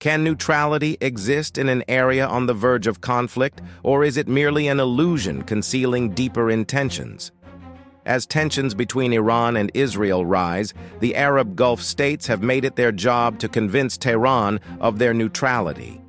Can neutrality exist in an area on the verge of conflict, or is it merely an illusion concealing deeper intentions? As tensions between Iran and Israel rise, the Arab Gulf states have made it their job to convince Tehran of their neutrality.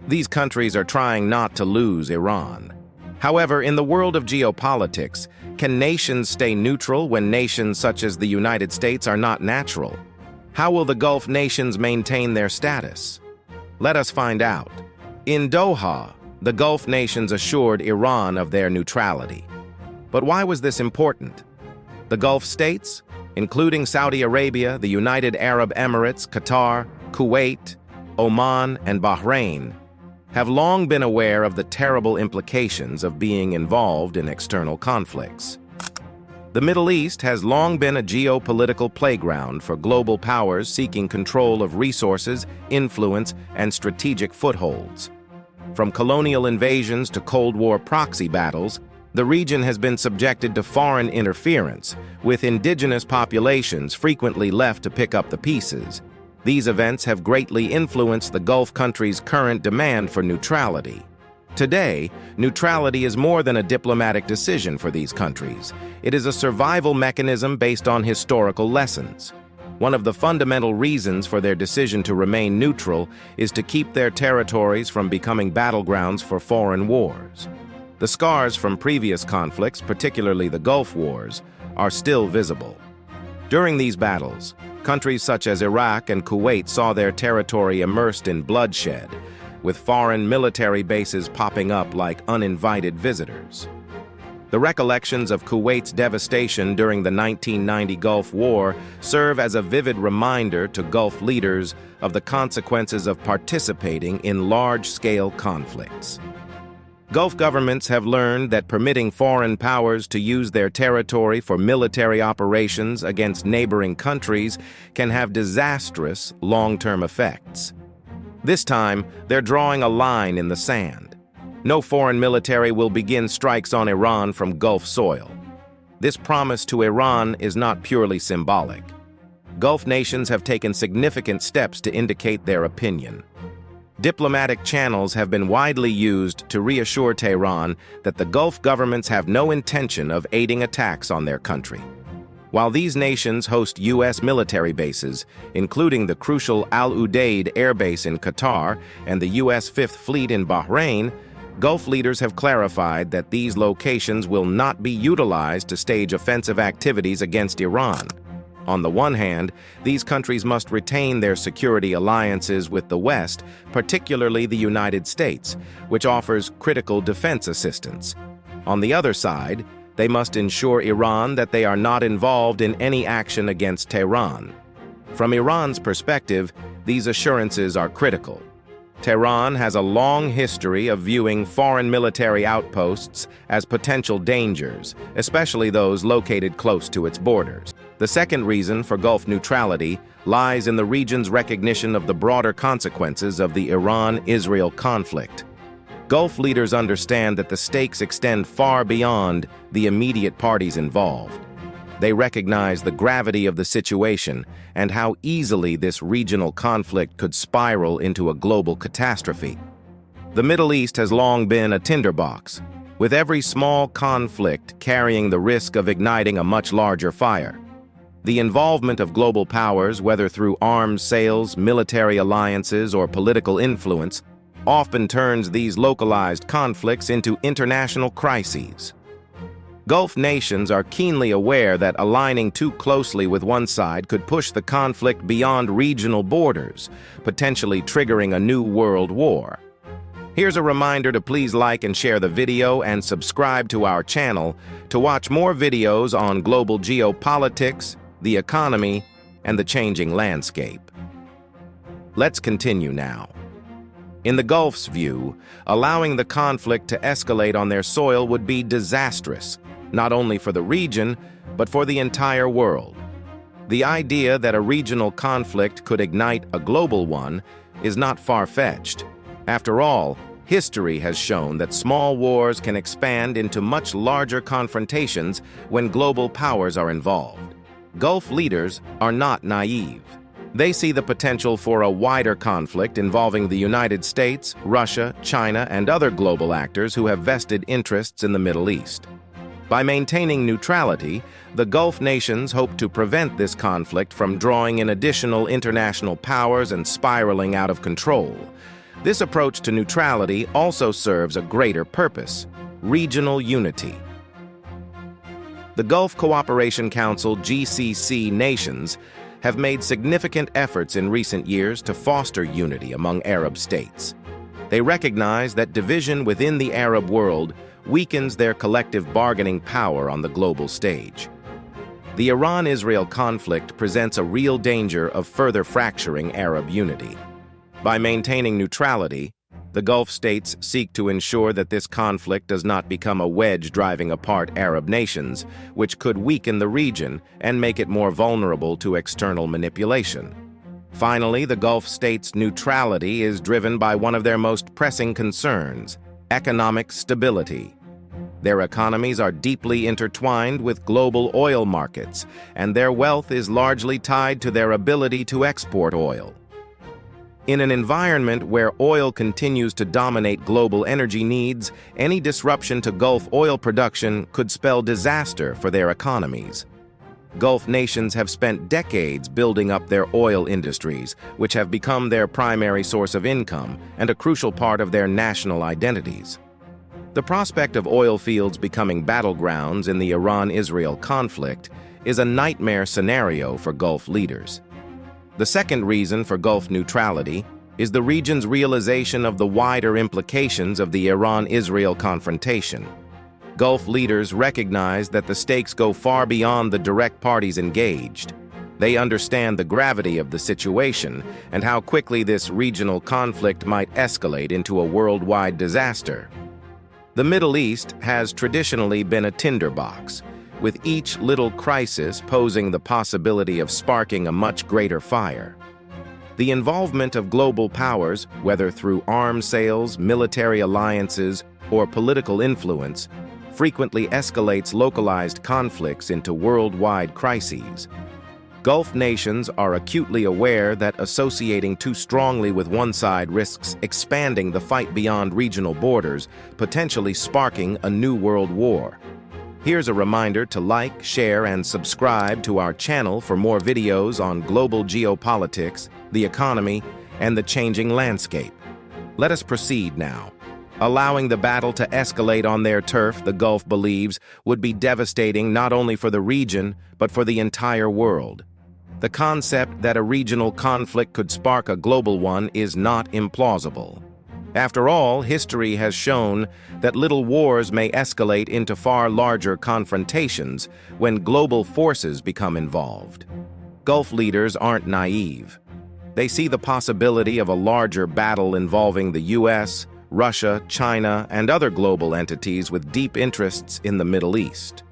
These countries are trying not to lose Iran. However, in the world of geopolitics, can nations stay neutral when nations such as the United States are not natural? How will the Gulf nations maintain their status? Let us find out. In Doha, the Gulf nations assured Iran of their neutrality. But why was this important? The Gulf states, including Saudi Arabia, the United Arab Emirates, Qatar, Kuwait, Oman, and Bahrain, have long been aware of the terrible implications of being involved in external conflicts. The Middle East has long been a geopolitical playground for global powers seeking control of resources, influence, and strategic footholds. From colonial invasions to Cold War proxy battles, the region has been subjected to foreign interference, with indigenous populations frequently left to pick up the pieces. These events have greatly influenced the Gulf countries' current demand for neutrality. Today, neutrality is more than a diplomatic decision for these countries. It is a survival mechanism based on historical lessons. One of the fundamental reasons for their decision to remain neutral is to keep their territories from becoming battlegrounds for foreign wars. The scars from previous conflicts, particularly the Gulf Wars, are still visible. During these battles, countries such as Iraq and Kuwait saw their territory immersed in bloodshed, with foreign military bases popping up like uninvited visitors. The recollections of Kuwait's devastation during the 1990 Gulf War serve as a vivid reminder to Gulf leaders of the consequences of participating in large-scale conflicts. Gulf governments have learned that permitting foreign powers to use their territory for military operations against neighboring countries can have disastrous long-term effects. This time, they're drawing a line in the sand. No foreign military will begin strikes on Iran from Gulf soil. This promise to Iran is not purely symbolic. Gulf nations have taken significant steps to indicate their opinion. Diplomatic channels have been widely used to reassure Tehran that the Gulf governments have no intention of aiding attacks on their country. While these nations host U.S. military bases, including the crucial Al Udeid Air Base in Qatar and the U.S. Fifth Fleet in Bahrain, Gulf leaders have clarified that these locations will not be utilized to stage offensive activities against Iran. On the one hand, these countries must retain their security alliances with the West, particularly the United States, which offers critical defense assistance. On the other side, they must ensure Iran that they are not involved in any action against Tehran. From Iran's perspective, these assurances are critical. Tehran has a long history of viewing foreign military outposts as potential dangers, especially those located close to its borders. The second reason for Gulf neutrality lies in the region's recognition of the broader consequences of the Iran-Israel conflict. Gulf leaders understand that the stakes extend far beyond the immediate parties involved. They recognize the gravity of the situation and how easily this regional conflict could spiral into a global catastrophe. The Middle East has long been a tinderbox, with every small conflict carrying the risk of igniting a much larger fire. The involvement of global powers, whether through arms sales, military alliances, or political influence, often turns these localized conflicts into international crises. Gulf nations are keenly aware that aligning too closely with one side could push the conflict beyond regional borders, potentially triggering a new world war. Here's a reminder to please like and share the video and subscribe to our channel to watch more videos on global geopolitics, the economy, and the changing landscape. Let's continue now. In the Gulf's view, allowing the conflict to escalate on their soil would be disastrous, not only for the region, but for the entire world. The idea that a regional conflict could ignite a global one is not far-fetched. After all, history has shown that small wars can expand into much larger confrontations when global powers are involved. Gulf leaders are not naive. They see the potential for a wider conflict involving the United States, Russia, China, and other global actors who have vested interests in the Middle East. By maintaining neutrality, the Gulf nations hope to prevent this conflict from drawing in additional international powers and spiraling out of control. This approach to neutrality also serves a greater purpose: regional unity. The Gulf Cooperation Council (GCC) nations have made significant efforts in recent years to foster unity among Arab states. They recognize that division within the Arab world weakens their collective bargaining power on the global stage. The Iran-Israel conflict presents a real danger of further fracturing Arab unity. By maintaining neutrality, the Gulf states seek to ensure that this conflict does not become a wedge driving apart Arab nations, which could weaken the region and make it more vulnerable to external manipulation. Finally, the Gulf states' neutrality is driven by one of their most pressing concerns: economic stability. Their economies are deeply intertwined with global oil markets, and their wealth is largely tied to their ability to export oil. In an environment where oil continues to dominate global energy needs, any disruption to Gulf oil production could spell disaster for their economies. Gulf nations have spent decades building up their oil industries, which have become their primary source of income and a crucial part of their national identities. The prospect of oil fields becoming battlegrounds in the Iran-Israel conflict is a nightmare scenario for Gulf leaders. The second reason for Gulf neutrality is the region's realization of the wider implications of the Iran-Israel confrontation. Gulf leaders recognize that the stakes go far beyond the direct parties engaged. They understand the gravity of the situation and how quickly this regional conflict might escalate into a worldwide disaster. The Middle East has traditionally been a tinderbox, with each little crisis posing the possibility of sparking a much greater fire. The involvement of global powers, whether through arms sales, military alliances, or political influence, frequently escalates localized conflicts into worldwide crises. Gulf nations are acutely aware that associating too strongly with one side risks expanding the fight beyond regional borders, potentially sparking a new world war. Here's a reminder to like, share, and subscribe to our channel for more videos on global geopolitics, the economy, and the changing landscape. Let us proceed now. Allowing the battle to escalate on their turf, the Gulf believes, would be devastating not only for the region, but for the entire world. The concept that a regional conflict could spark a global one is not implausible. After all, history has shown that little wars may escalate into far larger confrontations when global forces become involved. Gulf leaders aren't naive. They see the possibility of a larger battle involving the US, Russia, China, and other global entities with deep interests in the Middle East.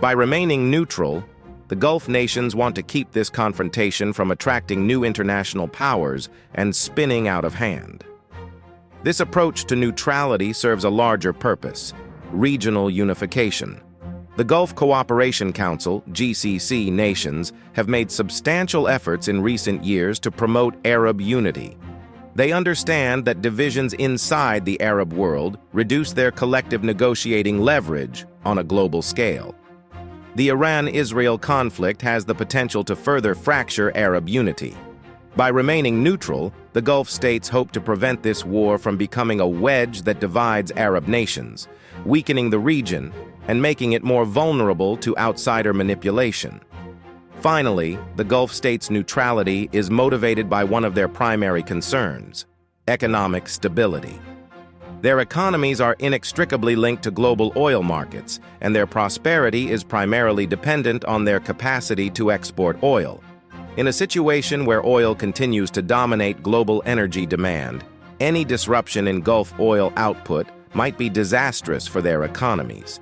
By remaining neutral, the Gulf nations want to keep this confrontation from attracting new international powers and spinning out of hand. This approach to neutrality serves a larger purpose: regional unification. The Gulf Cooperation Council (GCC) nations have made substantial efforts in recent years to promote Arab unity. They understand that divisions inside the Arab world reduce their collective negotiating leverage on a global scale. The Iran-Israel conflict has the potential to further fracture Arab unity. By remaining neutral, the Gulf states hope to prevent this war from becoming a wedge that divides Arab nations, weakening the region and making it more vulnerable to outsider manipulation. Finally, the Gulf states' neutrality is motivated by one of their primary concerns: economic stability. Their economies are inextricably linked to global oil markets, and their prosperity is primarily dependent on their capacity to export oil. In a situation where oil continues to dominate global energy demand, any disruption in Gulf oil output might be disastrous for their economies.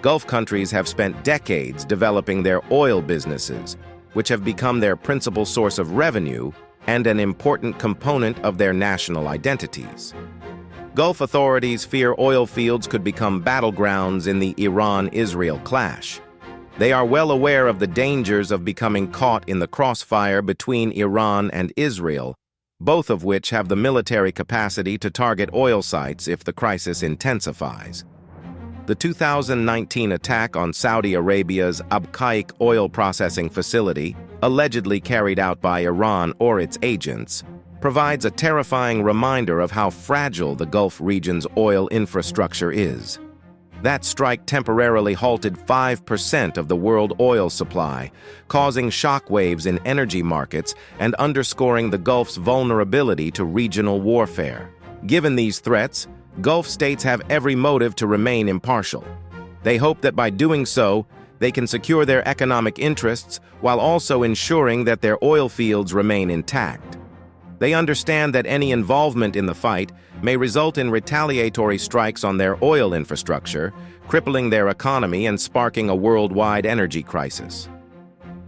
Gulf countries have spent decades developing their oil businesses, which have become their principal source of revenue and an important component of their national identities. Gulf authorities fear oil fields could become battlegrounds in the Iran-Israel clash. They are well aware of the dangers of becoming caught in the crossfire between Iran and Israel, both of which have the military capacity to target oil sites if the crisis intensifies. The 2019 attack on Saudi Arabia's Abqaiq oil processing facility, allegedly carried out by Iran or its agents, provides a terrifying reminder of how fragile the Gulf region's oil infrastructure is. That strike temporarily halted 5% of the world oil supply, causing shockwaves in energy markets and underscoring the Gulf's vulnerability to regional warfare. Given these threats, Gulf states have every motive to remain impartial. They hope that by doing so, they can secure their economic interests while also ensuring that their oil fields remain intact. They understand that any involvement in the fight may result in retaliatory strikes on their oil infrastructure, crippling their economy and sparking a worldwide energy crisis.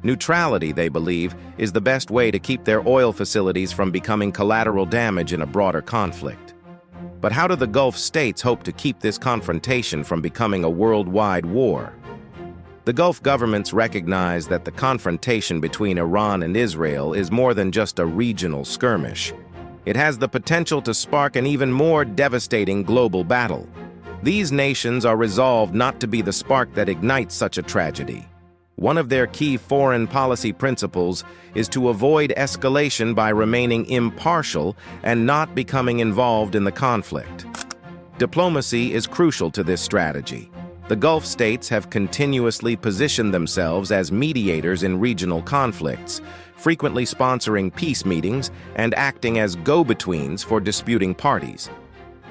Neutrality, they believe, is the best way to keep their oil facilities from becoming collateral damage in a broader conflict. But how do the Gulf states hope to keep this confrontation from becoming a worldwide war? The Gulf governments recognize that the confrontation between Iran and Israel is more than just a regional skirmish. It has the potential to spark an even more devastating global battle. These nations are resolved not to be the spark that ignites such a tragedy. One of their key foreign policy principles is to avoid escalation by remaining impartial and not becoming involved in the conflict. Diplomacy is crucial to this strategy. The Gulf states have continuously positioned themselves as mediators in regional conflicts, frequently sponsoring peace meetings and acting as go-betweens for disputing parties.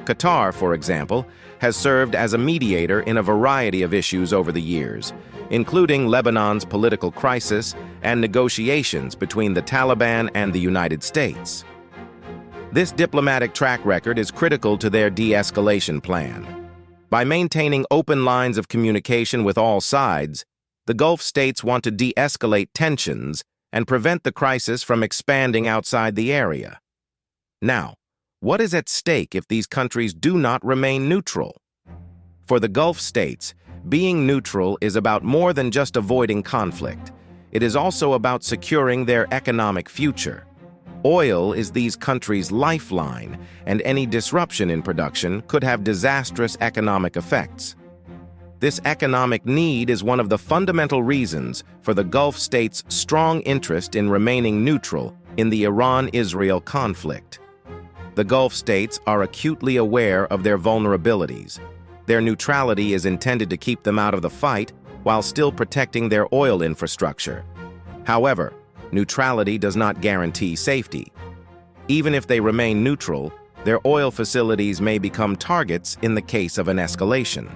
Qatar, for example, has served as a mediator in a variety of issues over the years, including Lebanon's political crisis and negotiations between the Taliban and the United States. This diplomatic track record is critical to their de-escalation plan. By maintaining open lines of communication with all sides, the Gulf states want to de-escalate tensions and prevent the crisis from expanding outside the area. Now, what is at stake if these countries do not remain neutral? For the Gulf states, being neutral is about more than just avoiding conflict. It is also about securing their economic future. Oil is these countries' lifeline, and any disruption in production could have disastrous economic effects. This economic need is one of the fundamental reasons for the Gulf states' strong interest in remaining neutral in the Iran-Israel conflict. The Gulf states are acutely aware of their vulnerabilities. Their neutrality is intended to keep them out of the fight while still protecting their oil infrastructure. However, neutrality does not guarantee safety. Even if they remain neutral, their oil facilities may become targets in the case of an escalation.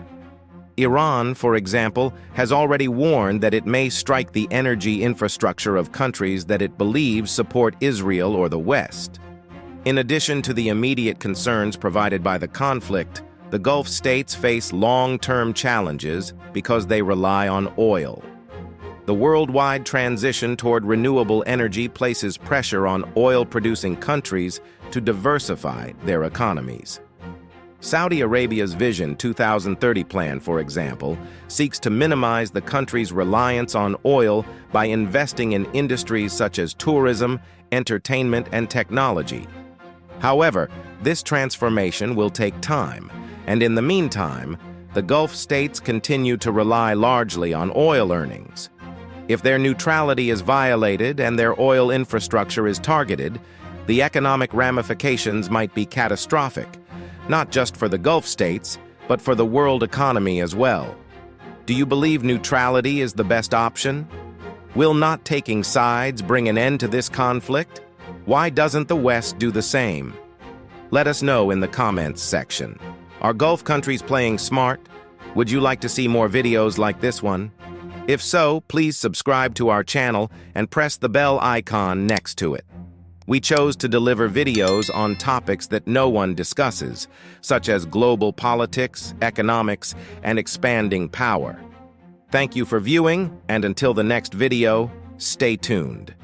Iran, for example, has already warned that it may strike the energy infrastructure of countries that it believes support Israel or the West. In addition to the immediate concerns provided by the conflict, the Gulf states face long-term challenges because they rely on oil. The worldwide transition toward renewable energy places pressure on oil-producing countries to diversify their economies. Saudi Arabia's Vision 2030 plan, for example, seeks to minimize the country's reliance on oil by investing in industries such as tourism, entertainment, and technology. However, this transformation will take time, and in the meantime, the Gulf states continue to rely largely on oil earnings. If their neutrality is violated and their oil infrastructure is targeted, the economic ramifications might be catastrophic, not just for the Gulf states, but for the world economy as well. Do you believe neutrality is the best option? Will not taking sides bring an end to this conflict? Why doesn't the West do the same? Let us know in the comments section. Are Gulf countries playing smart? Would you like to see more videos like this one? If so, please subscribe to our channel and press the bell icon next to it. We chose to deliver videos on topics that no one discusses, such as global politics, economics, and expanding power. Thank you for viewing, and until the next video, stay tuned.